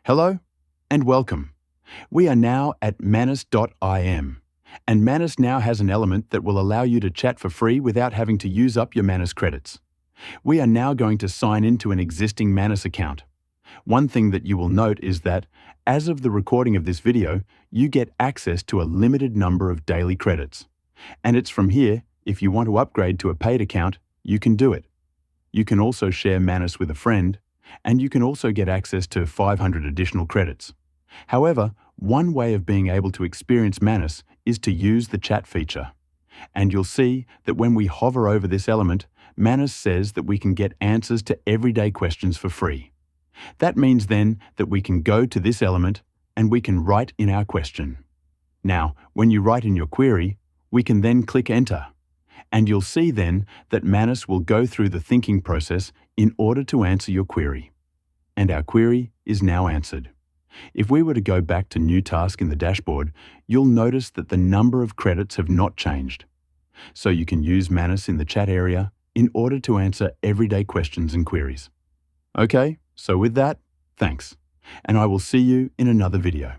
Hello and welcome. We are now at Manus IM, and Manus now has an element that will allow you to chat for free without having to use up your Manus credits. We are now going to sign into an existing Manus account. One thing that you will note is that, as of the recording of this video, you get access to a limited number of daily credits. And it's from here, if you want to upgrade to a paid account, you can do it. You can also share Manus with a friend, and you can also get access to 500 additional credits. However, one way of being able to experience Manus is to use the chat feature. And you'll see that when we hover over this element, Manus says that we can get answers to everyday questions for free. That means then that we can go to this element and we can write in our question. Now, when you write in your query, we can then click Enter. And you'll see then that Manus will go through the thinking process in order to answer your query. And our query is now answered. If we were to go back to New Task in the dashboard, you'll notice that the number of credits have not changed. So you can use Manus in the chat area in order to answer everyday questions and queries. Okay, so with that, thanks. And I will see you in another video.